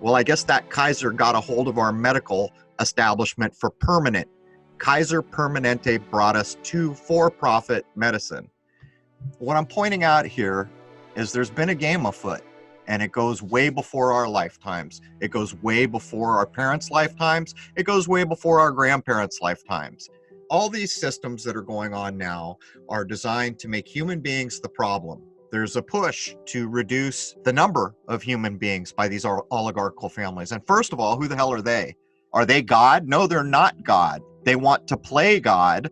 Well, I guess that Kaiser got a hold of our medical establishment for permanent. Kaiser Permanente brought us to for-profit medicine. What I'm pointing out here is there's been a game afoot, and it goes way before our lifetimes. It goes way before our parents' lifetimes. It goes way before our grandparents' lifetimes. All these systems that are going on now are designed to make human beings the problem. There's a push to reduce the number of human beings by these oligarchical families. And first of all, who the hell are they? Are they God? No, they're not God. They want to play God.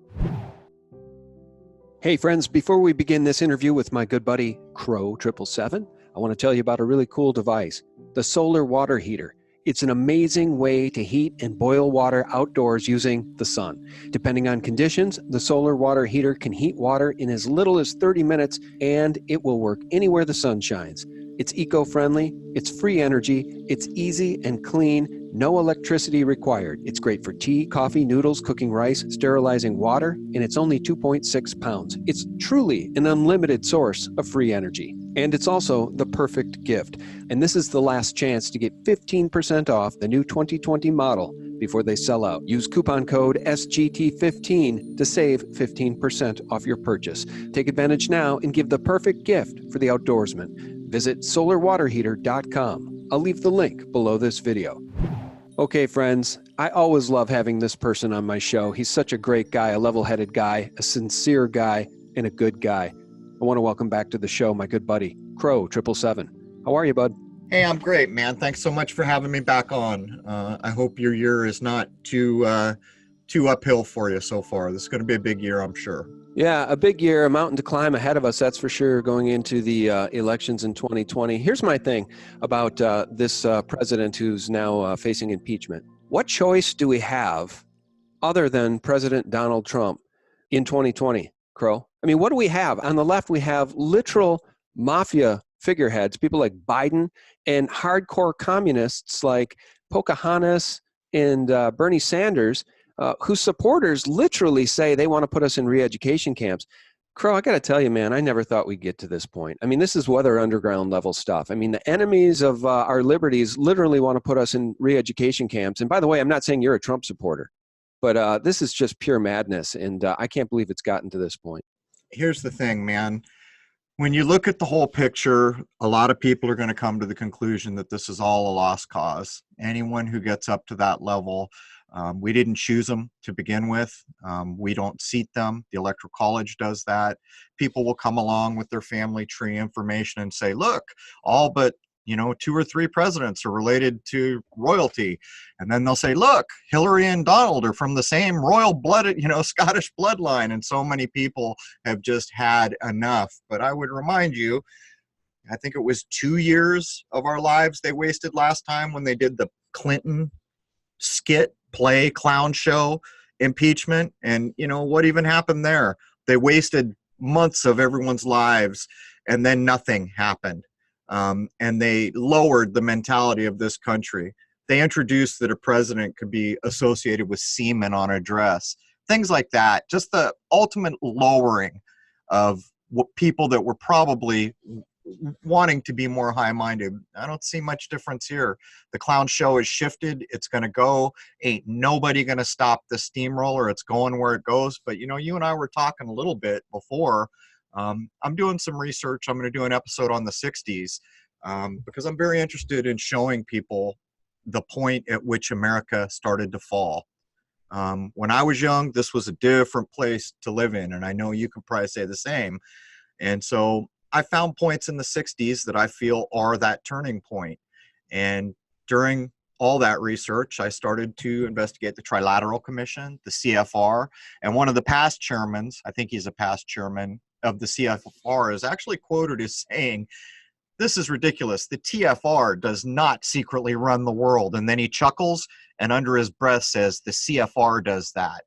Hey friends, before we begin this interview with my good buddy Crow 777, I want to tell you about a really cool device, the solar water heater. It's an amazing way to heat and boil water outdoors using the sun. Depending on conditions, the solar water heater can heat water in as little as 30 minutes, and it will work anywhere the sun shines. It's eco-friendly, it's free energy, it's easy and clean, no electricity required. It's great for tea, coffee, noodles, cooking rice, sterilizing water, and it's only 2.6 pounds. It's truly an unlimited source of free energy. And it's also the perfect gift. And this is the last chance to get 15% off the new 2020 model before they sell out. Use coupon code SGT15 to save 15% off your purchase. Take advantage now and give the perfect gift for the outdoorsman. Visit solarwaterheater.com. I'll leave the link below this video. Okay, friends, I always love having this person on my show. He's such a great guy, a level-headed guy, a sincere guy, and a good guy. I want to welcome back to the show my good buddy, Crow 777. How are you, bud? Hey, I'm great, man. Thanks so much for having me back on. I hope your year is not too uphill for you so far. This is going to be a big year, I'm sure. Yeah, a big year, a mountain to climb ahead of us, that's for sure, going into the elections in 2020. Here's my thing about this president who's now facing impeachment. What choice do we have other than President Donald Trump in 2020, Crow? I mean, what do we have? On the left, we have literal mafia figureheads, people like Biden, and hardcore communists like Pocahontas and Bernie Sanders, whose supporters literally say they want to put us in re-education camps. Crow, I got to tell you, man, I never thought we'd get to this point. I mean, this is weather underground level stuff. I mean, the enemies of our liberties literally want to put us in re-education camps. And by the way, I'm not saying you're a Trump supporter, but this is just pure madness. And I can't believe it's gotten to this point. Here's the thing, man. When you look at the whole picture, a lot of people are going to come to the conclusion that this is all a lost cause. Anyone who gets up to that level, we didn't choose them to begin with. We don't seat them. The Electoral College does that. People will come along with their family tree information and say, look, all but 2 or 3 presidents are related to royalty. And then they'll say, look, Hillary and Donald are from the same royal blooded, Scottish bloodline. And so many people have just had enough. But I would remind you, I think it was 2 years of our lives they wasted last time when they did the Clinton skit, play, clown show impeachment. And what even happened there? They wasted months of everyone's lives and then nothing happened. And they lowered the mentality of this country. They introduced that a president could be associated with semen on a dress, things like that. Just the ultimate lowering of people that were probably wanting to be more high-minded. I don't see much difference here. The clown show is shifted. It's going to go. Ain't nobody going to stop the steamroller. It's going where it goes. But, you and I were talking a little bit before. I'm doing some research. I'm going to do an episode on the 60s because I'm very interested in showing people the point at which America started to fall. When I was young, this was a different place to live in, and I know you can probably say the same. And so I found points in the 60s that I feel are that turning point. And during all that research, I started to investigate the Trilateral Commission, the CFR, and one of the past chairmen, I think he's a past chairman of the CFR, is actually quoted as saying, "This is ridiculous. The TFR does not secretly run the world." And then he chuckles and under his breath says, "The CFR does that."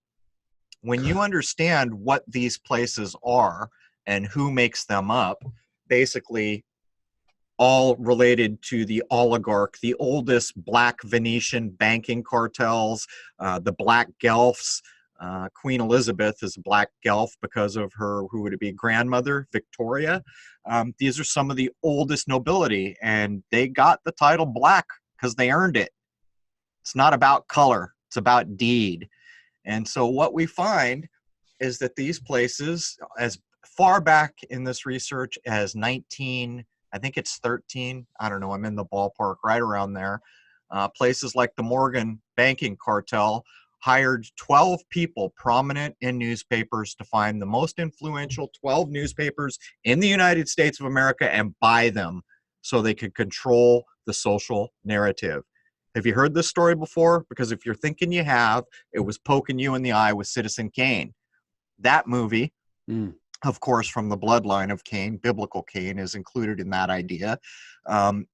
When you understand what these places are and who makes them up, basically all related to the oligarch, the oldest black Venetian banking cartels, the Black Guelphs. Queen Elizabeth is a Black Guelph because of her, who would it be, grandmother, Victoria. These are some of the oldest nobility, and they got the title Black because they earned it. It's not about color, it's about deed. And so what we find is that these places, as far back in this research as 19, I think it's 13, I don't know, I'm in the ballpark right around there. Places like the Morgan banking cartel hired 12 people prominent in newspapers to find the most influential 12 newspapers in the United States of America and buy them so they could control the social narrative. Have you heard this story before? Because if you're thinking you have, it was poking you in the eye with Citizen Kane. That movie, of course, from the bloodline of Cain, biblical Cain is included in that idea.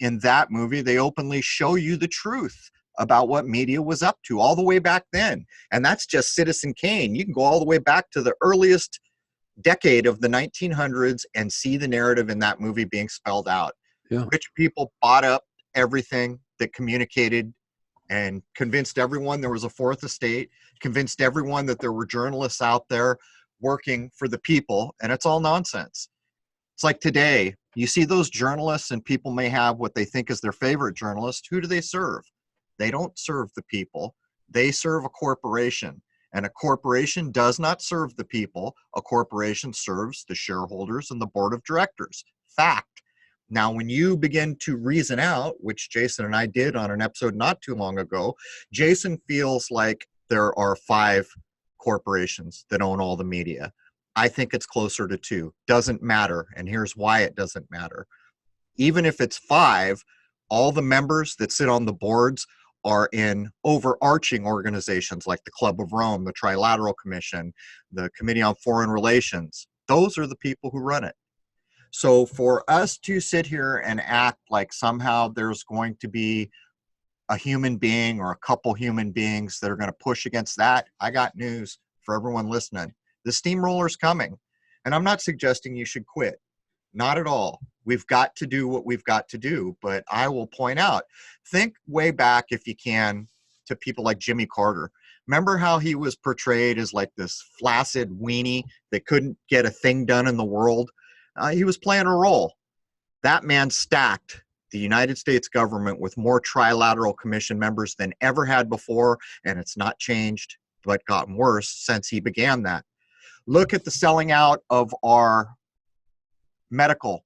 In that movie, they openly show you the truth about what media was up to all the way back then. And that's just Citizen Kane. You can go all the way back to the earliest decade of the 1900s and see the narrative in that movie being spelled out. Yeah. Rich people bought up everything that communicated and convinced everyone there was a fourth estate, convinced everyone that there were journalists out there working for the people, and it's all nonsense. It's like today, you see those journalists, and people may have what they think is their favorite journalist. Who do they serve? They don't serve the people. They serve a corporation, and a corporation does not serve the people. A corporation serves the shareholders and the board of directors. Fact. Now, when you begin to reason out, which Jason and I did on an episode not too long ago, Jason feels like there are 5 corporations that own all the media. I think it's closer to 2. Doesn't matter. And here's why it doesn't matter. Even if it's 5, all the members that sit on the boards are in overarching organizations like the Club of Rome, the Trilateral Commission, the Committee on Foreign Relations. Those are the people who run it. So for us to sit here and act like somehow there's going to be a human being or a couple human beings that are going to push against that, I got news for everyone listening. The steamroller's coming. And I'm not suggesting you should quit. Not at all. We've got to do what we've got to do. But I will point out, think way back, if you can, to people like Jimmy Carter. Remember how he was portrayed as like this flaccid weenie that couldn't get a thing done in the world? He was playing a role. That man stacked the United States government with more trilateral commission members than ever had before, and it's not changed, but gotten worse since he began that. Look at the selling out of our medical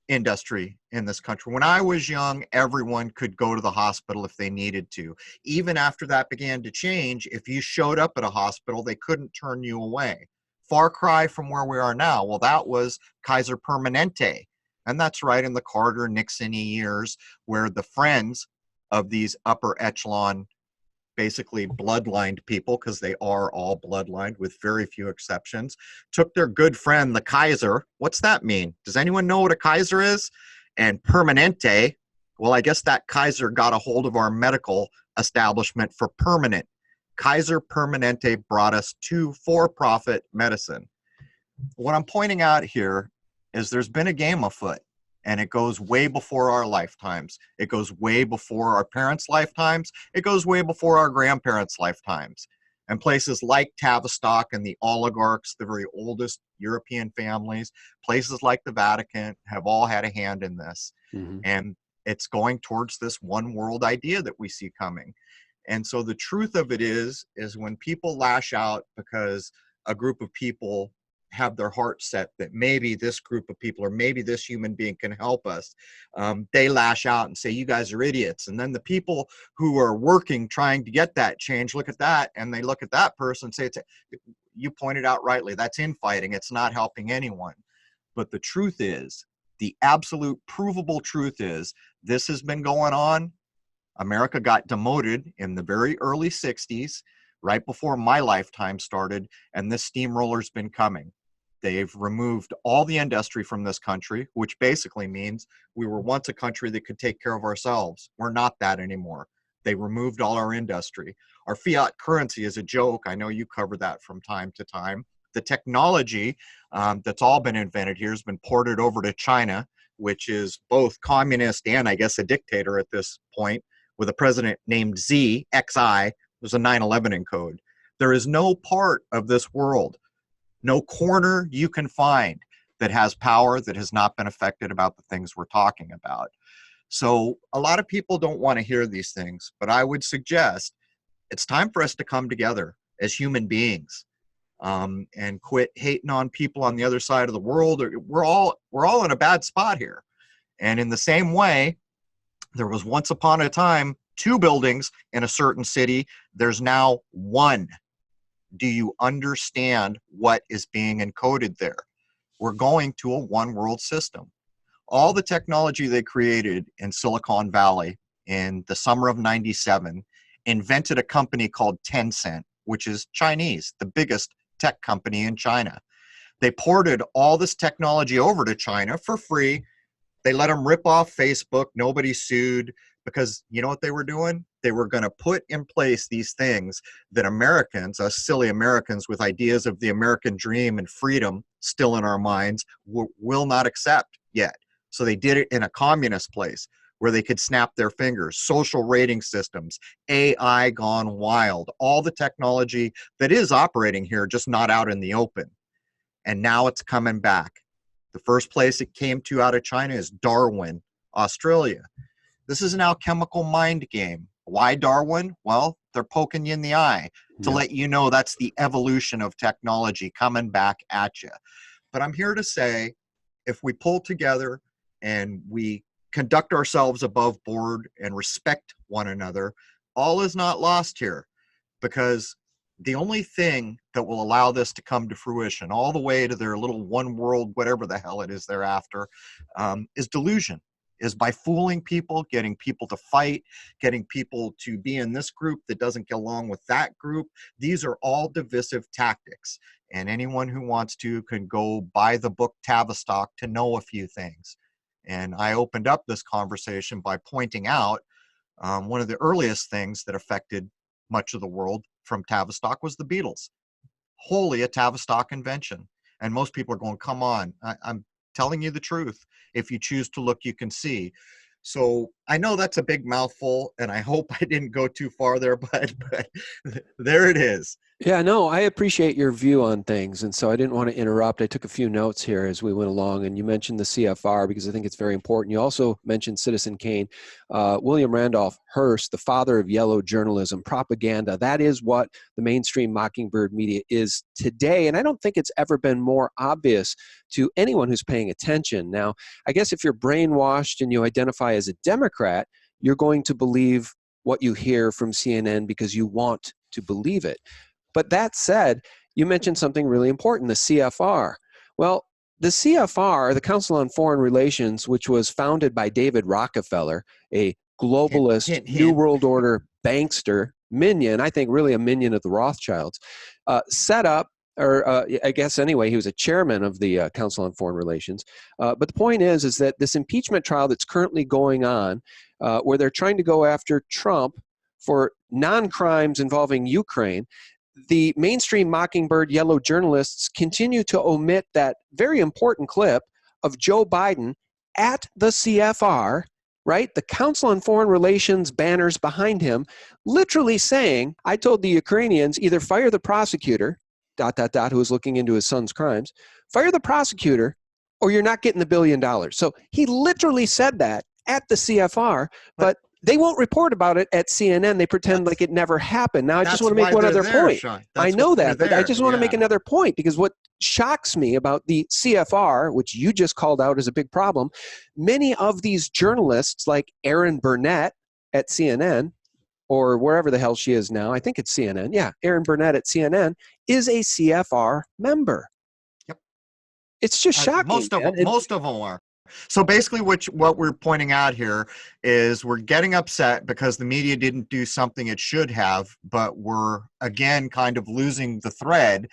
industry in this country. When I was young, everyone could go to the hospital if they needed to. Even after that began to change, if you showed up at a hospital, they couldn't turn you away. Far cry from where we are now. Well, that was Kaiser Permanente. And that's right in the Carter, Nixon-y years, where the friends of these upper echelon, basically bloodlined people, because they are all bloodlined with very few exceptions, took their good friend, the Kaiser. What's that mean? Does anyone know what a Kaiser is? And Permanente, well, I guess that Kaiser got a hold of our medical establishment for permanent. Kaiser Permanente brought us to for-profit medicine. What I'm pointing out here is there's been a game afoot, and it goes way before our lifetimes. It goes way before our parents' lifetimes. It goes way before our grandparents' lifetimes. And places like Tavistock and the oligarchs, the very oldest European families, places like the Vatican have all had a hand in this. Mm-hmm. And it's going towards this one world idea that we see coming. And so the truth of it is when people lash out because a group of people have their heart set that maybe this group of people or maybe this human being can help us, they lash out and say, you guys are idiots. And then the people who are working, trying to get that change, look at that, and they look at that person and say, you pointed out rightly, that's infighting. It's not helping anyone. But the truth is, the absolute provable truth is, this has been going on. America got demoted in the very early 60s, right before my lifetime started, and this steamroller's been coming. They've removed all the industry from this country, which basically means we were once a country that could take care of ourselves. We're not that anymore. They removed all our industry. Our fiat currency is a joke. I know you cover that from time to time. The technology that's all been invented here has been ported over to China, which is both communist and, I guess, a dictator at this point, with a president named Z, XI. There's a 9/11 in code. There is no part of this world, no corner you can find that has power that has not been affected about the things we're talking about. So a lot of people don't want to hear these things, but I would suggest it's time for us to come together as human beings, and quit hating on people on the other side of the world. We're all in a bad spot here. And in the same way, there was once upon a time 2 buildings in a certain city. There's now 1. Do you understand what is being encoded there? We're going to a one world system. All the technology they created in Silicon Valley in the summer of '97 invented a company called Tencent, which is Chinese, the biggest tech company in China. They ported all this technology over to China for free. They let them rip off Facebook. Nobody sued, because you know what they were doing? They were going to put in place these things that Americans, us silly Americans with ideas of the American dream and freedom still in our minds, will not accept yet. So they did it in a communist place where they could snap their fingers, social rating systems, AI gone wild, all the technology that is operating here, just not out in the open. And now it's coming back. The first place it came to out of China is Darwin, Australia. This is now chemical mind game. Why Darwin? Well, they're poking you in the eye to let you know that's the evolution of technology coming back at you. But I'm here to say, if we pull together and we conduct ourselves above board and respect one another, all is not lost here, because the only thing that will allow this to come to fruition, all the way to their little one world, whatever the hell it is they're after, is delusion, is by fooling people, getting people to fight, getting people to be in this group that doesn't get along with that group. These are all divisive tactics. And anyone who wants to can go buy the book Tavistock to know a few things. And I opened up this conversation by pointing out one of the earliest things that affected much of the world from Tavistock was the Beatles. Wholly a Tavistock invention. And most people are going, come on, I'm telling you the truth. If you choose to look, you can see. So I know that's a big mouthful, and I hope I didn't go too far there, but there it is. Yeah, no, I appreciate your view on things. And so I didn't want to interrupt. I took a few notes here as we went along, and you mentioned the CFR because I think it's very important. You also mentioned Citizen Kane. William Randolph Hearst, the father of yellow journalism, propaganda. That is what the mainstream Mockingbird media is today. And I don't think it's ever been more obvious to anyone who's paying attention. Now, I guess if you're brainwashed and you identify as a Democrat, you're going to believe what you hear from CNN because you want to believe it. But that said, you mentioned something really important, the CFR. Well, the CFR, the Council on Foreign Relations, which was founded by David Rockefeller, a globalist, New World Order bankster, minion, I think really a minion of the Rothschilds, set up, or I guess anyway, he was a chairman of the Council on Foreign Relations. But the point is that this impeachment trial that's currently going on, where they're trying to go after Trump for non-crimes involving Ukraine, the mainstream Mockingbird yellow journalists continue to omit that very important clip of Joe Biden at the CFR, right? The Council on Foreign Relations banners behind him, literally saying, I told the Ukrainians, either fire the prosecutor, ... who was looking into his son's crimes, fire the prosecutor, or you're not getting the $1 billion. So he literally said that at the CFR, but they won't report about it at CNN. They pretend like it never happened. Now, I just want to make one other point. I know that, but I just want to make another point, because what shocks me about the CFR, which you just called out as a big problem, many of these journalists like Erin Burnett at CNN, or wherever the hell she is now, I think it's CNN. Yeah, Erin Burnett at CNN is a CFR member. Yep. It's just shocking. Most of them are. So basically what we're pointing out here is we're getting upset because the media didn't do something it should have, but we're, again, kind of losing the thread.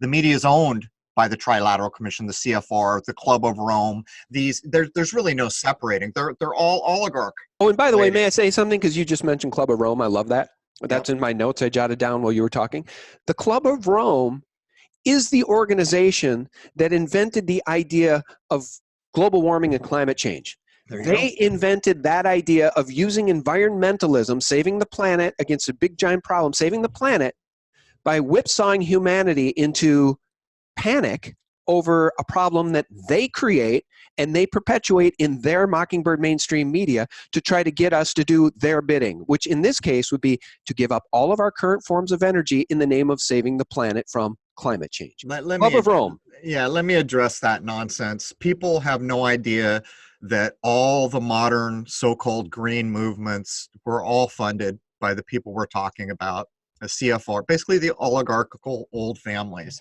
The media is owned by the Trilateral Commission, the CFR, the Club of Rome. There's really no separating. They're all oligarch. Oh, and by the way, may I say something? Because you just mentioned Club of Rome. I love that. That's in my notes I jotted down while you were talking. The Club of Rome is the organization that invented the idea of global warming and climate change. They invented that idea of using environmentalism, saving the planet against a big giant problem, saving the planet by whipsawing humanity into panic over a problem that they create and they perpetuate in their Mockingbird mainstream media to try to get us to do their bidding, which in this case would be to give up all of our current forms of energy in the name of saving the planet from climate change. Let Club me, of Rome. yeah, let me address that nonsense. People have no idea that all the modern so-called green movements were all funded by the people we're talking about, the CFR, basically the oligarchical old families.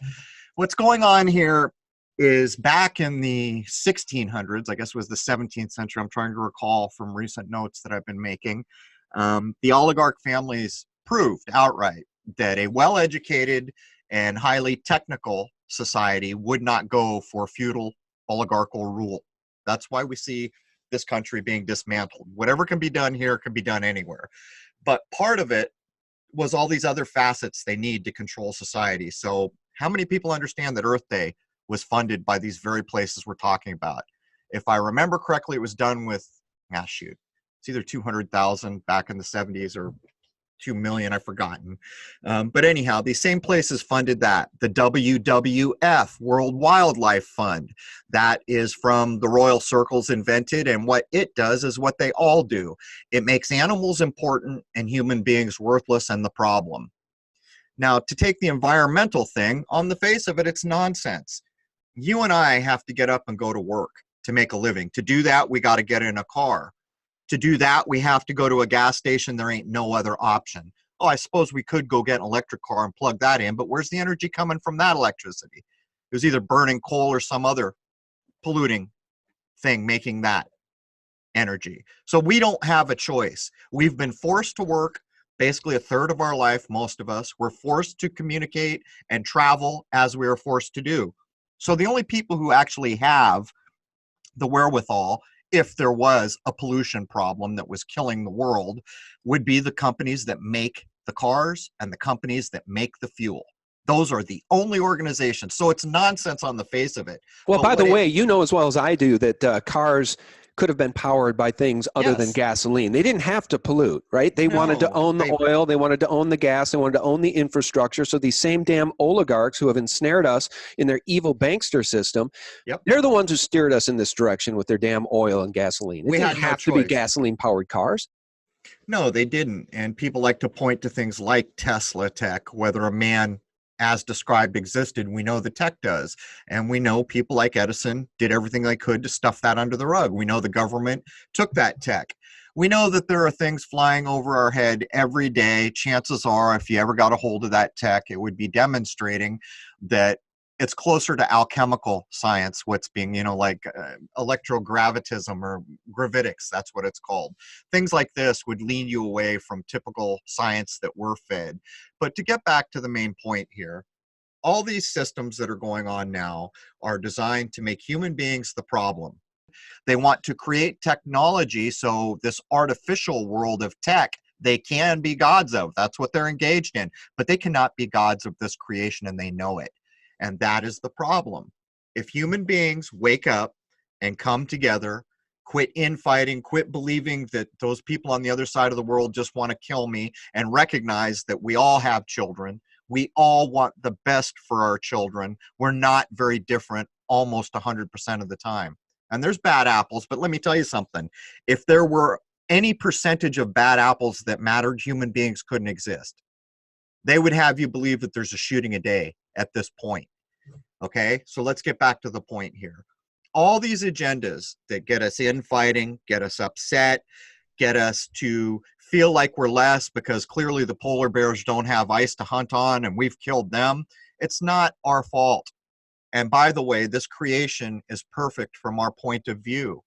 What's going on here is back in the 1600s, I guess it was the 17th century, I'm trying to recall from recent notes that I've been making, the oligarch families proved outright that a well-educated and highly technical society would not go for feudal oligarchical rule. That's why we see this country being dismantled. Whatever can be done here can be done anywhere. But part of it was all these other facets they need to control society. So how many people understand that Earth Day was funded by these very places we're talking about? If I remember correctly, it was done with, it's either 200,000 back in the 70s or 2 million, I've forgotten. But anyhow, these same places funded that. The WWF, World Wildlife Fund, that is from the Royal Circles invented, and what it does is what they all do. It makes animals important and human beings worthless and the problem. Now, to take the environmental thing, on the face of it, it's nonsense. You and I have to get up and go to work to make a living. To do that, we got to get in a car. To do that, we have to go to a gas station. There ain't no other option. Oh, I suppose we could go get an electric car and plug that in, but where's the energy coming from that electricity? It was either burning coal or some other polluting thing making that energy. So we don't have a choice. We've been forced to work basically a third of our life, most of us. We're forced to communicate and travel as we are forced to do. So the only people who actually have the wherewithal, if there was a pollution problem that was killing the world, would be the companies that make the cars and the companies that make the fuel. Those are the only organizations. So it's nonsense on the face of it. Well, But by the what way, you know as well as I do that cars could have been powered by things other than Yes. gasoline. They didn't have to pollute, right? They wanted to No, own the oil, they wanted to own the gas, they wanted to own the infrastructure. So these same damn oligarchs who have ensnared us in their evil bankster system, Yep. they're the ones who steered us in this direction with their damn oil and gasoline. It We didn't had no have to be choice. gasoline-powered cars. No, they didn't. And people like to point to things like Tesla tech, whether a man as described existed. We know the tech does. And we know people like Edison did everything they could to stuff that under the rug. We know the government took that tech. We know that there are things flying over our head every day. Chances are, if you ever got a hold of that tech, it would be demonstrating that it's closer to alchemical science, what's being, like electrogravitism or gravitics, that's what it's called. Things like this would lead you away from typical science that we're fed. But to get back to the main point here, all these systems that are going on now are designed to make human beings the problem. They want to create technology, so this artificial world of tech, they can be gods of. That's what they're engaged in. But they cannot be gods of this creation, and they know it. And that is the problem. If human beings wake up and come together, quit infighting, quit believing that those people on the other side of the world just want to kill me, and recognize that we all have children, we all want the best for our children. We're not very different almost 100% of the time. And there's bad apples, but let me tell you something. If there were any percentage of bad apples that mattered, human beings couldn't exist. They would have you believe that there's a shooting a day at this point. Okay, so let's get back to the point here. All these agendas that get us infighting, get us upset, get us to feel like we're less because clearly the polar bears don't have ice to hunt on and we've killed them. It's not our fault. And by the way, this creation is perfect from our point of view.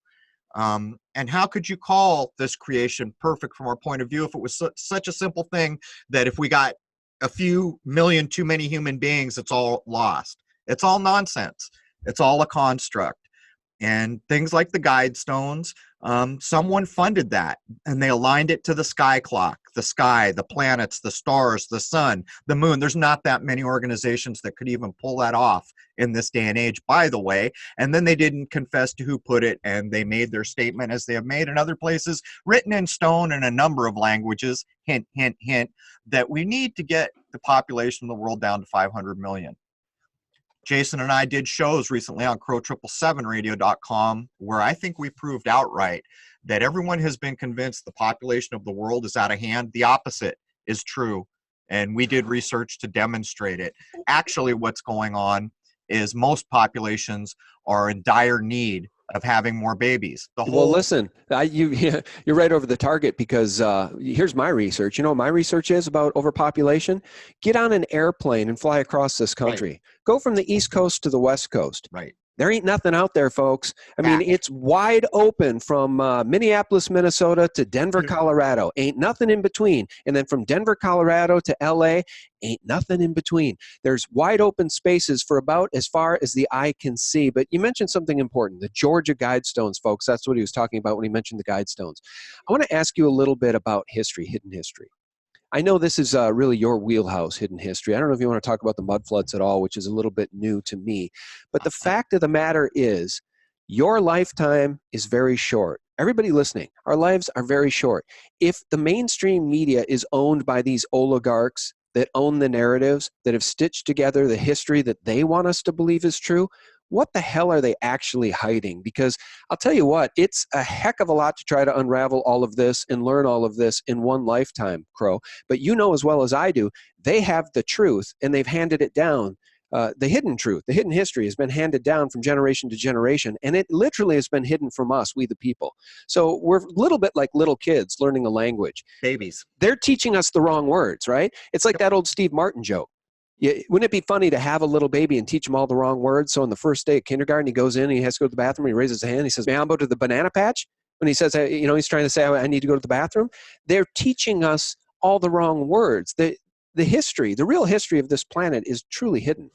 And how could you call this creation perfect from our point of view if it was such a simple thing that if we got a few million too many human beings, it's all lost? It's all nonsense. It's all a construct. And things like the guide stones, someone funded that and they aligned it to the sky clock, the sky, the planets, the stars, the sun, the moon. There's not that many organizations that could even pull that off in this day and age, by the way. And then they didn't confess to who put it, and they made their statement, as they have made in other places, written in stone in a number of languages, hint, hint, hint, that we need to get the population of the world down to 500 million. Jason and I did shows recently on crow777radio.com where I think we proved outright that everyone has been convinced the population of the world is out of hand. The opposite is true. And we did research to demonstrate it. Actually, what's going on is most populations are in dire need of having more babies. Well, listen, you're right over the target, because here's my research. You know what my research is about overpopulation? Get on an airplane and fly across this country. Right. Go from the East Coast to the West Coast. Right. There ain't nothing out there, folks. I mean, it's wide open from Minneapolis, Minnesota to Denver, Colorado. Ain't nothing in between. And then from Denver, Colorado to LA, ain't nothing in between. There's wide open spaces for about as far as the eye can see. But you mentioned something important, the Georgia Guidestones, folks. That's what he was talking about when he mentioned the Guidestones. I want to ask you a little bit about history, hidden history. I know this is really your wheelhouse, hidden history. I don't know if you want to talk about the mud floods at all, which is a little bit new to me. But the fact of the matter is, your lifetime is very short. Everybody listening, our lives are very short. If the mainstream media is owned by these oligarchs that own the narratives, that have stitched together the history that they want us to believe is true, what the hell are they actually hiding? Because I'll tell you what, it's a heck of a lot to try to unravel all of this and learn all of this in one lifetime, Crow. But you know as well as I do, they have the truth and they've handed it down. The hidden truth, the hidden history has been handed down from generation to generation, and it literally has been hidden from us, we the people. So we're a little bit like little kids learning a language. Babies. They're teaching us the wrong words, right? It's like that old Steve Martin joke. Wouldn't it be funny to have a little baby and teach him all the wrong words? So on the first day of kindergarten, he goes in and he has to go to the bathroom. He raises his hand. He says, "May I go to the banana patch?" When he says, he's trying to say, "I need to go to the bathroom." They're teaching us all the wrong words. The history, the real history of this planet is truly hidden.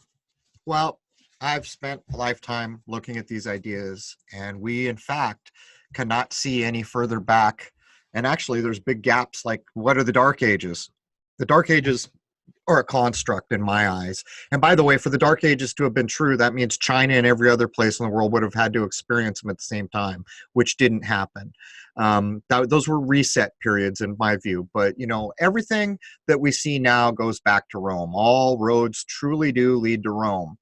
Well, I've spent a lifetime looking at these ideas, and we, in fact, cannot see any further back. And actually, there's big gaps. Like, what are the Dark Ages? The Dark Ages are a construct in my eyes. And by the way, for the Dark Ages to have been true, that means China and every other place in the world would have had to experience them at the same time, which didn't happen. Those were reset periods in my view. But, everything that we see now goes back to Rome. All roads truly do lead to Rome.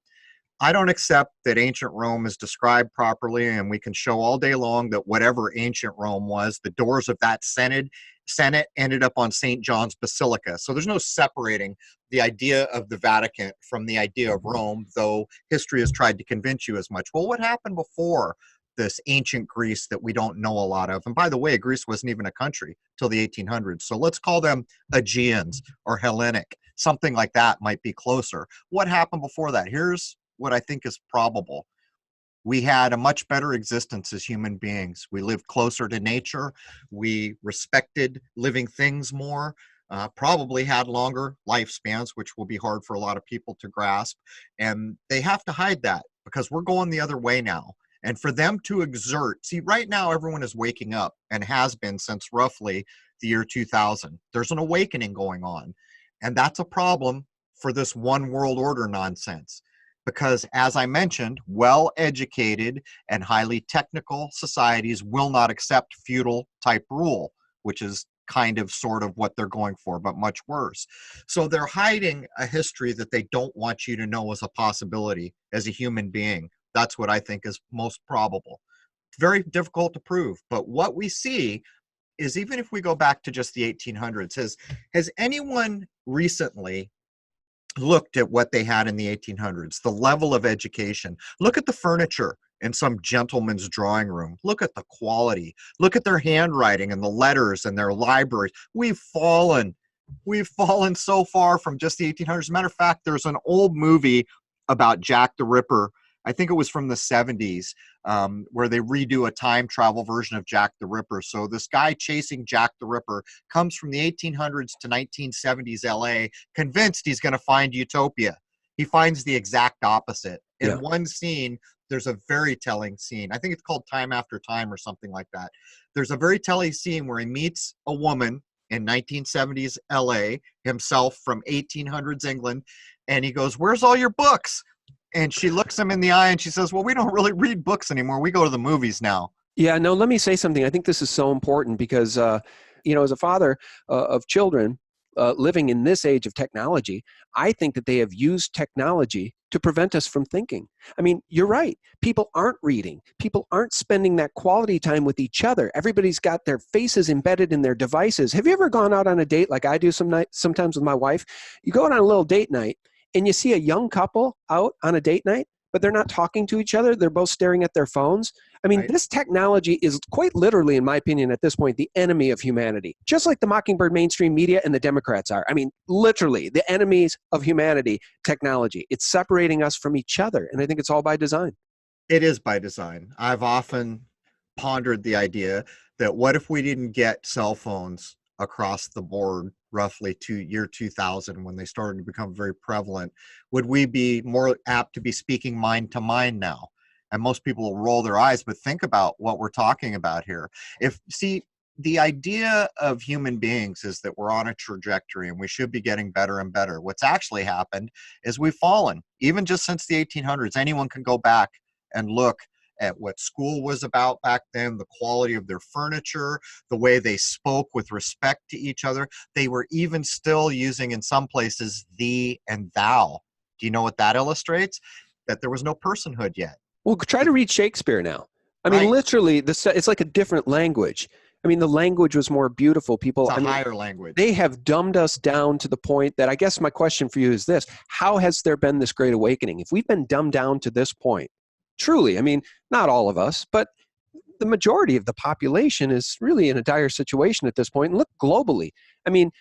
I don't accept that ancient Rome is described properly, and we can show all day long that whatever ancient Rome was, the doors of that Senate ended up on St. John's Basilica. So there's no separating the idea of the Vatican from the idea of Rome, though history has tried to convince you as much. Well, what happened before this ancient Greece that we don't know a lot of? And by the way, Greece wasn't even a country till the 1800s. So let's call them Aegeans or Hellenic. Something like that might be closer. What happened before that? Here's what I think is probable. We had a much better existence as human beings. We lived closer to nature. We respected living things more, probably had longer lifespans, which will be hard for a lot of people to grasp. And they have to hide that because we're going the other way now. And for them to exert, see, right now everyone is waking up and has been since roughly the year 2000. There's an awakening going on. And that's a problem for this one world order nonsense. Because, as I mentioned, well-educated and highly technical societies will not accept feudal type rule, which is kind of sort of what they're going for, but much worse. So they're hiding a history that they don't want you to know as a possibility as a human being. That's what I think is most probable. Very difficult to prove, but what we see is, even if we go back to just the 1800s, has anyone recently looked at what they had in the 1800s, the level of education? Look at the furniture in some gentleman's drawing room. Look at the quality. Look at their handwriting and the letters and their libraries. We've fallen so far from just the 1800s. As a matter of fact, there's an old movie about Jack the Ripper. I think it was from the 70s, where they redo a time travel version of Jack the Ripper. So this guy chasing Jack the Ripper comes from the 1800s to 1970s LA, convinced he's going to find utopia. He finds the exact opposite. In one scene, there's a very telling scene. I think it's called Time After Time or something like that. There's a very telling scene where he meets a woman in 1970s LA, himself from 1800s England, and he goes, "Where's all your books?" And she looks him in the eye and she says, "Well, we don't really read books anymore. We go to the movies now." Yeah, no, let me say something. I think this is so important because, as a father of children, living in this age of technology, I think that they have used technology to prevent us from thinking. I mean, you're right. People aren't reading. People aren't spending that quality time with each other. Everybody's got their faces embedded in their devices. Have you ever gone out on a date like I do sometimes with my wife? You go out on a little date night and you see a young couple out on a date night, but they're not talking to each other. They're both staring at their phones. I mean, Right. this technology is quite literally, in my opinion, at this point, the enemy of humanity, just like the Mockingbird mainstream media and the Democrats are. I mean, literally, the enemies of humanity, technology. It's separating us from each other, and I think it's all by design. It is by design. I've often pondered the idea that what if we didn't get cell phones across the board roughly to year 2000 when they started to become very prevalent? Would we be more apt to be speaking mind to mind now? And most people will roll their eyes, but think about what we're talking about here. The idea of human beings is that we're on a trajectory and we should be getting better and better. What's actually happened is we've fallen. Even just since the 1800s, anyone can go back and look at what school was about back then, the quality of their furniture, the way they spoke with respect to each other. They were even still using, in some places, thee and thou. Do you know what that illustrates? That there was no personhood yet. Well, try to read Shakespeare now. I mean, Right? literally, it's like a different language. I mean, the language was more beautiful. It's People, a I mean, higher language. they have dumbed us down to the point that I guess my question for you is this: how has there been this great awakening? If we've been dumbed down to this point, truly, I mean, not all of us, but the majority of the population is really in a dire situation at this point. And look globally. I mean,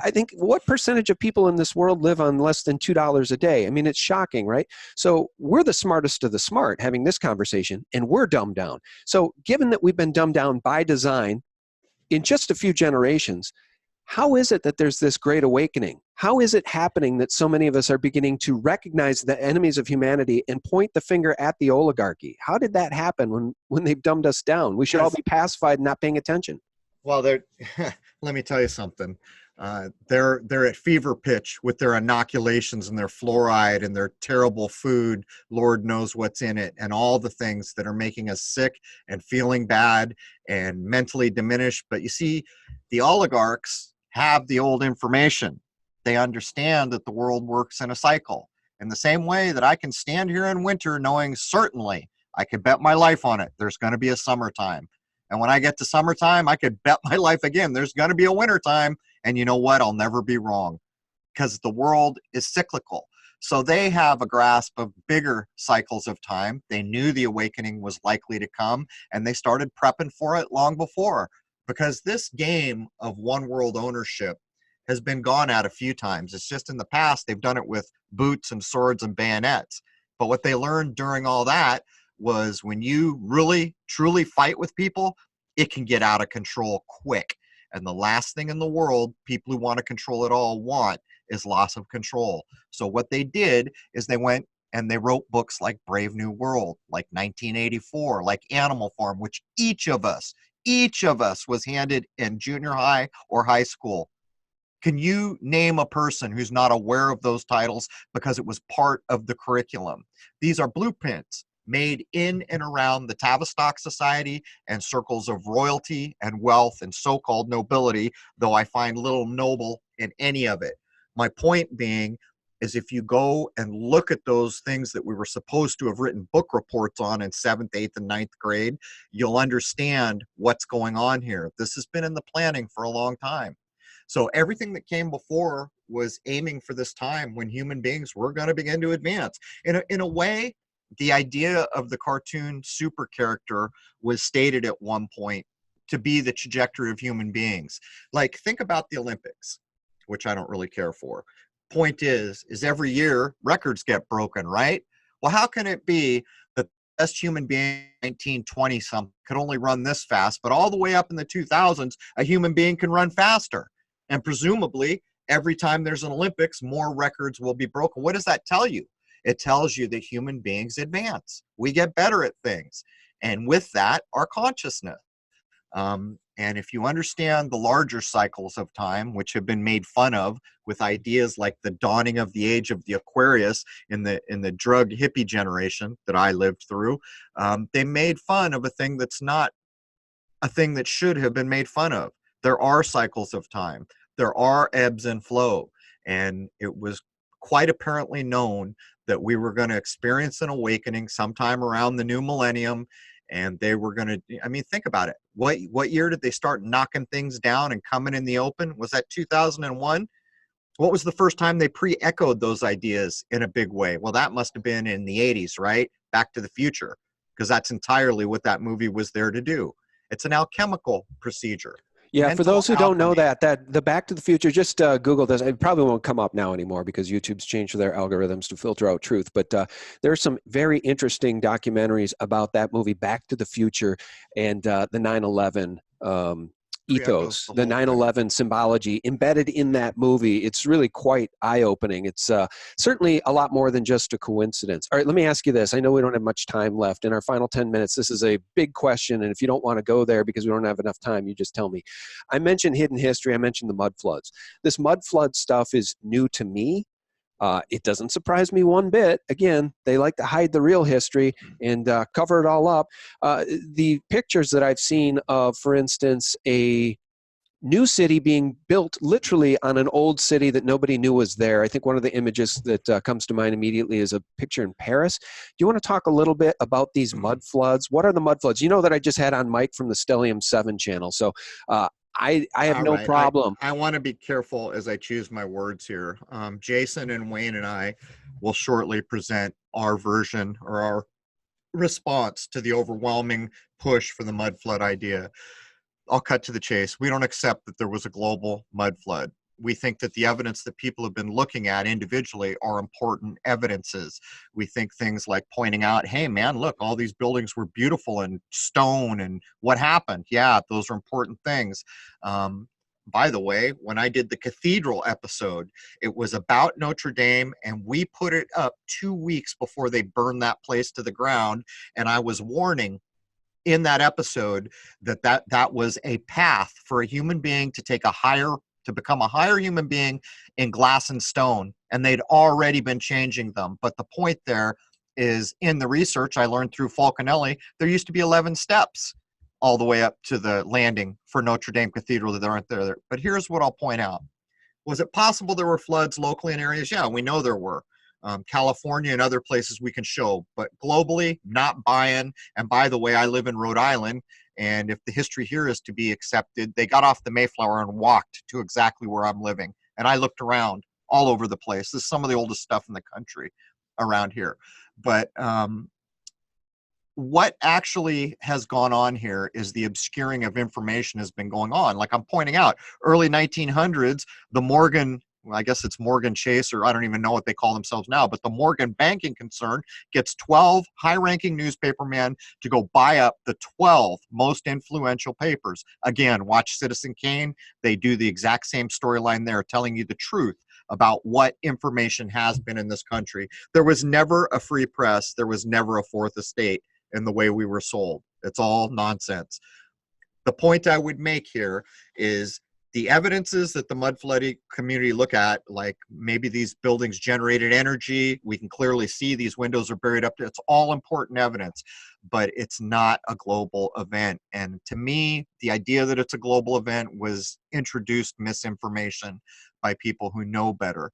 I think what percentage of people in this world live on less than $2 a day? I mean, it's shocking, right? So we're the smartest of the smart having this conversation, and we're dumbed down. So given that we've been dumbed down by design in just a few generations, how is it that there's this great awakening? How is it happening that so many of us are beginning to recognize the enemies of humanity and point the finger at the oligarchy? How did that happen when they've dumbed us down? We should all be pacified and not paying attention. Well, they're let me tell you something. They're at fever pitch with their inoculations and their fluoride and their terrible food. Lord knows what's in it, and all the things that are making us sick and feeling bad and mentally diminished. But you see, the oligarchs have the old information. They understand that the world works in a cycle. In the same way that I can stand here in winter knowing certainly I could bet my life on it, there's going to be a summertime. And when I get to summertime, I could bet my life again, there's going to be a wintertime. And you know what? I'll never be wrong because the world is cyclical. So they have a grasp of bigger cycles of time. They knew the awakening was likely to come, and they started prepping for it long before, because this game of one world ownership has been gone at a few times. It's just in the past, they've done it with boots and swords and bayonets. But what they learned during all that was when you really, truly fight with people, it can get out of control quick. And the last thing in the world people who want to control it all want is loss of control. So what they did is they went and they wrote books like Brave New World, like 1984, like Animal Farm, which each of us was handed in junior high or high school. Can you name a person who's not aware of those titles because it was part of the curriculum? These are blueprints made in and around the Tavistock Society and circles of royalty and wealth and so-called nobility, though I find little noble in any of it. My point being is if you go and look at those things that we were supposed to have written book reports on in 7th, 8th, and 9th grade, you'll understand what's going on here. This has been in the planning for a long time. So everything that came before was aiming for this time when human beings were going to begin to advance. In a way, the idea of the cartoon super character was stated at one point to be the trajectory of human beings. Like, think about the Olympics, which I don't really care for. Point is every year records get broken, right? Well, how can it be that the best human being 1920 something could only run this fast, but all the way up in the 2000s, a human being can run faster? And presumably, every time there's an Olympics, more records will be broken. What does that tell you? It tells you that human beings advance. We get better at things. And with that, our consciousness. And if you understand the larger cycles of time, which have been made fun of with ideas like the dawning of the age of the Aquarius in the drug hippie generation that I lived through, they made fun of a thing that's not a thing that should have been made fun of. There are cycles of time. there are ebbs and flow. And it was quite apparently known that we were going to experience an awakening sometime around the new millennium. And they were going to, I mean, think about it. What year did they start knocking things down and coming in the open? Was that 2001? What was the first time they pre-echoed those ideas in a big way? Well, that must have been in the 80s, right? Back to the Future, because that's entirely what that movie was there to do. It's an alchemical procedure. Yeah, for Mental those who don't know alchemy. that the Back to the Future, just Google this. It probably won't come up now anymore because YouTube's changed their algorithms to filter out truth. But there are some very interesting documentaries about that movie, Back to the Future, and the 9/11 Pre-echoes ethos, the the whole thing. 9/11 symbology embedded in that movie. It's really quite eye-opening. It's certainly a lot more than just a coincidence. All right, let me ask you this. I know we don't have much time left. In our final 10 minutes, this is a big question, and if you don't want to go there because we don't have enough time, you just tell me. I mentioned hidden history. I mentioned the mud floods. This mud flood stuff is new to me. It doesn't surprise me one bit. Again, they like to hide the real history and cover it all up. The pictures that I've seen of, for instance, a new city being built literally on an old city that nobody knew was there. I think one of the images that comes to mind immediately is a picture in Paris. Do you want to talk a little bit about these mud floods? What are the mud floods? You know that I just had on Mike from the Stellium 7 channel. So I have All no right. problem. I want to be careful as I choose my words here. Jason and Wayne and I will shortly present our version or our response to the overwhelming push for the mud flood idea. I'll cut to the chase. We don't accept that there was a global mud flood. We think that the evidence that people have been looking at individually are important evidences. We think things like pointing out, hey, man, look, all these buildings were beautiful and stone, and what happened? Yeah, those are important things. By the way, when I did the cathedral episode, it was about Notre Dame, and we put it up 2 weeks before they burned that place to the ground. And I was warning in that episode that was a path for a human being to become a higher human being in glass and stone, and they'd already been changing them. But the point there is, in the research I learned through Falconelli, there used to be 11 steps all the way up to the landing for Notre Dame Cathedral that aren't there. But here's what I'll point out. Was it possible there were floods locally in areas? Yeah, we know there were. California and other places we can show, but globally, not buying. And by the way, I live in Rhode Island, and if the history here is to be accepted, they got off the Mayflower and walked to exactly where I'm living. And I looked around all over the place. This is some of the oldest stuff in the country around here. But what actually has gone on here is the obscuring of information has been going on. Like I'm pointing out, early 1900s, the Morgan, well, I guess it's Morgan Chase, or I don't even know what they call themselves now, but the Morgan banking concern gets 12 high-ranking newspapermen to go buy up the 12 most influential papers. Again, watch Citizen Kane. They do the exact same storyline there, telling you the truth about what information has been in this country. There was never a free press. There was never a fourth estate in the way we were sold. It's all nonsense. The point I would make here is the evidences that the mud flooding community look at, like maybe these buildings generated energy. We can clearly see these windows are buried up there. It's all important evidence, but it's not a global event. And to me, the idea that it's a global event was introduced misinformation by people who know better.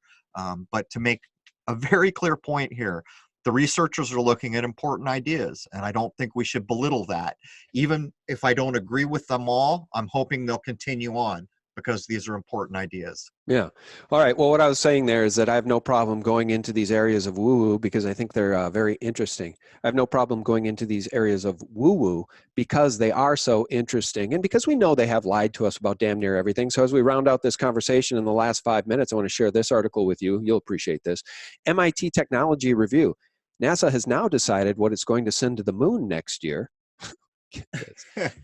But to make a very clear point here, the researchers are looking at important ideas, and I don't think we should belittle that. Even if I don't agree with them all, I'm hoping they'll continue on because these are important ideas. Yeah. All right. Well, what I was saying there is that I have no problem going into these areas of woo-woo because I think they're very interesting. I have no problem going into these areas of woo-woo because they are so interesting and because we know they have lied to us about damn near everything. So as we round out this conversation in the last 5 minutes, I want to share this article with you. You'll appreciate this. MIT Technology Review. NASA has now decided what it's going to send to the moon next year.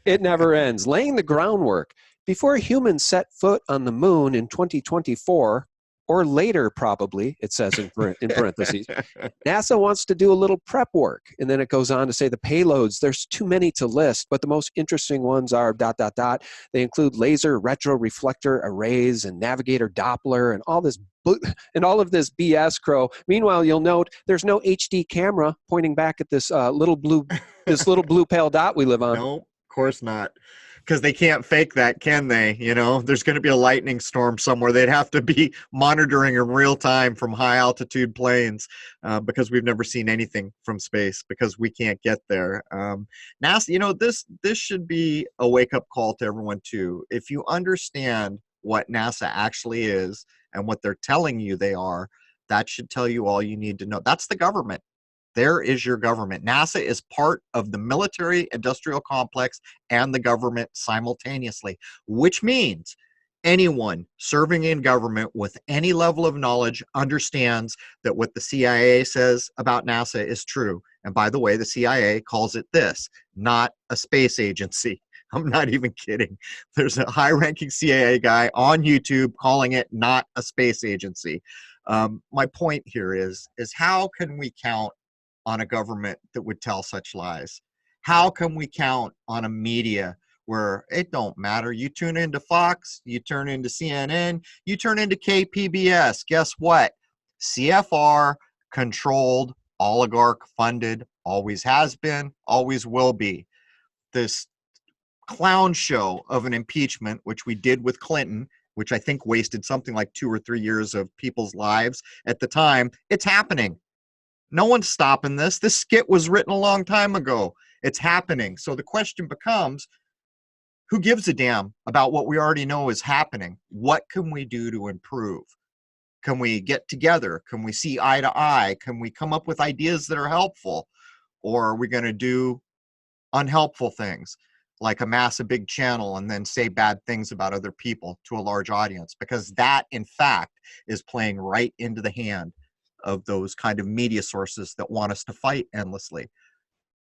It never ends. Laying the groundwork. Before humans set foot on the moon in 2024, or later probably, it says in parentheses, NASA wants to do a little prep work. And then it goes on to say the payloads, there's too many to list, but the most interesting ones are ... They include laser retroreflector arrays and navigator Doppler and all of this BS, Crow. Meanwhile, you'll note there's no HD camera pointing back at this little blue pale dot we live on. No, of course not. because they can't fake that, can they? You know, there's going to be a lightning storm somewhere. They'd have to be monitoring in real time from high altitude planes, because we've never seen anything from space because we can't get there. NASA, this should be a wake up call to everyone too. If you understand what NASA actually is and what they're telling you they are, that should tell you all you need to know. That's the government. There is your government. NASA is part of the military industrial complex and the government simultaneously, which means anyone serving in government with any level of knowledge understands that what the CIA says about NASA is true. And by the way, the CIA calls it this, not a space agency. I'm not even kidding. There's a high-ranking CIA guy on YouTube calling it not a space agency. My point here is how can we count on a government that would tell such lies? How can we count on a media where it don't matter? You tune into Fox, you turn into CNN, you turn into KPBS. Guess what? CFR controlled, oligarch funded, always has been, always will be. This clown show of an impeachment, which we did with Clinton, which I think wasted something like 2 or 3 years of people's lives at the time, it's happening. No one's stopping this. This skit was written a long time ago. It's happening. So the question becomes, who gives a damn about what we already know is happening? What can we do to improve? Can we get together? Can we see eye to eye? Can we come up with ideas that are helpful? Or are we going to do unhelpful things like amass a big channel and then say bad things about other people to a large audience? Because that, in fact, is playing right into the hand of those kind of media sources that want us to fight endlessly.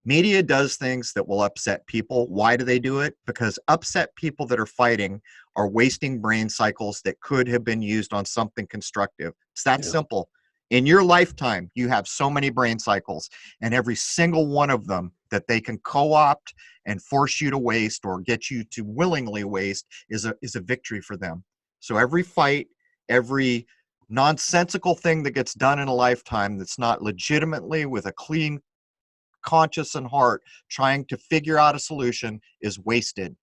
Media does things that will upset people. Why do they do it? Because upset people that are fighting are wasting brain cycles that could have been used on something constructive. It's that simple. In your lifetime, you have so many brain cycles, and every single one of them that they can co-opt and force you to waste or get you to willingly waste is a victory for them. So every fight, every nonsensical thing that gets done in a lifetime that's not legitimately with a clean conscience and heart trying to figure out a solution is wasted.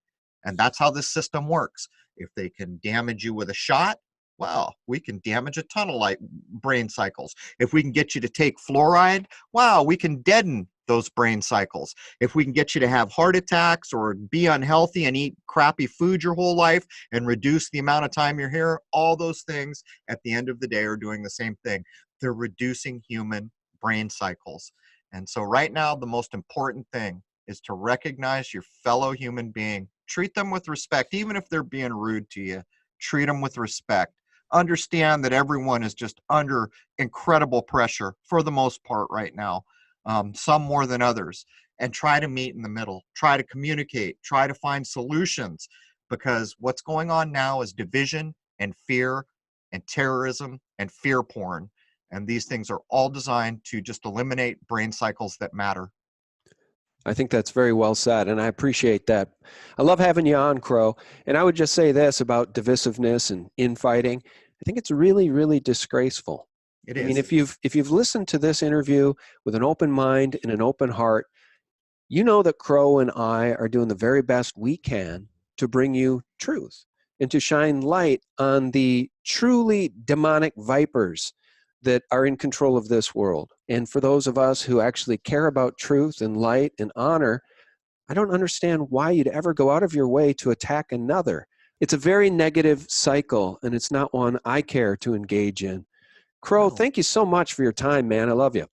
And that's how this system works. If they can damage you with a shot, well, we can damage a ton of brain cycles. If we can get you to take fluoride, wow, we can deaden those brain cycles. If we can get you to have heart attacks or be unhealthy and eat crappy food your whole life and reduce the amount of time you're here, all those things at the end of the day are doing the same thing. They're reducing human brain cycles. And so right now, the most important thing is to recognize your fellow human being. Treat them with respect, even if they're being rude to you. Treat them with respect. Understand that everyone is just under incredible pressure for the most part right now, some more than others, and try to meet in the middle. Try to communicate. Try to find solutions, because what's going on now is division and fear and terrorism and fear porn. And these things are all designed to just eliminate brain cycles that matter. I think that's very well said, and I appreciate that. I love having you on, Crow. And I would just say this about divisiveness and infighting. I think it's really, really disgraceful. It I is. mean, if you've listened to this interview with an open mind and an open heart, you know that Crow and I are doing the very best we can to bring you truth and to shine light on the truly demonic vipers that are in control of this world. And for those of us who actually care about truth and light and honor, I don't understand why you'd ever go out of your way to attack another. It's a very negative cycle, and it's not one I care to engage in. Crow, thank you so much for your time, man. I love you.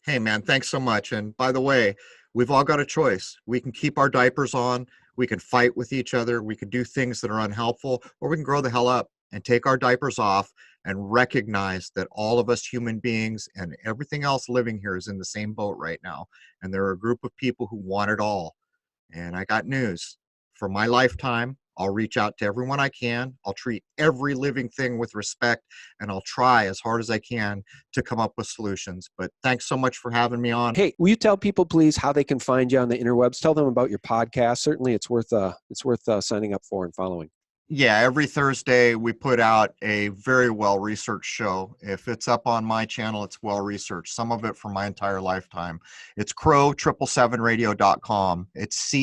Hey, man, thanks so much. And by the way, we've all got a choice. We can keep our diapers on, we can fight with each other, we can do things that are unhelpful, or we can grow the hell up and take our diapers off and recognize that all of us human beings and everything else living here is in the same boat right now. And there are a group of people who want it all. And I got news. For my lifetime, I'll reach out to everyone I can. I'll treat every living thing with respect, and I'll try as hard as I can to come up with solutions. But thanks so much for having me on. Hey, will you tell people, please, how they can find you on the interwebs? Tell them about your podcast. Certainly, it's worth signing up for and following. Yeah, every Thursday we put out a very well-researched show. If it's up on my channel, it's well-researched. Some of it for my entire lifetime. It's crow777radio.com. It's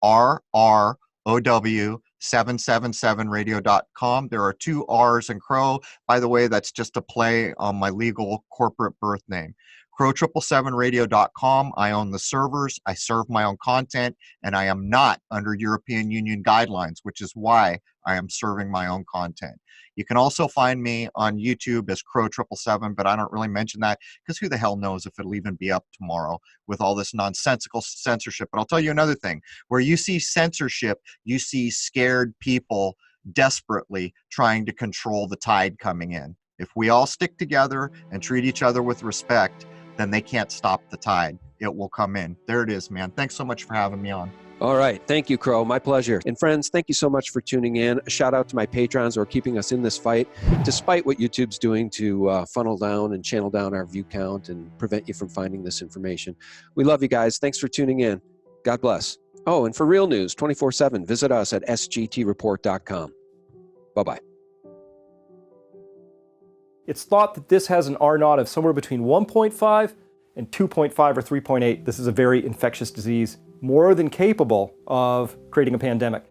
CRRO crow777radio.com. There are 2 R's in Crow. By the way, that's just a play on my legal corporate birth name. crow777radio.com. I own the servers. I serve my own content, and I am not under European Union guidelines, which is why I am serving my own content. You can also find me on YouTube as Crow777, but I don't really mention that because who the hell knows if it'll even be up tomorrow with all this nonsensical censorship. But I'll tell you another thing. Where you see censorship, you see scared people desperately trying to control the tide coming in. If we all stick together and treat each other with respect, then they can't stop the tide. It will come in. There it is, man. Thanks so much for having me on. All right. Thank you, Crow. My pleasure. And friends, thank you so much for tuning in. A shout out to my patrons who are keeping us in this fight, despite what YouTube's doing to funnel down and channel down our view count and prevent you from finding this information. We love you guys. Thanks for tuning in. God bless. Oh, and for real news 24/7, visit us at sgtreport.com. Bye-bye. It's thought that this has an R0 of somewhere between 1.5 and 2.5 or 3.8. This is a very infectious disease, more than capable of creating a pandemic.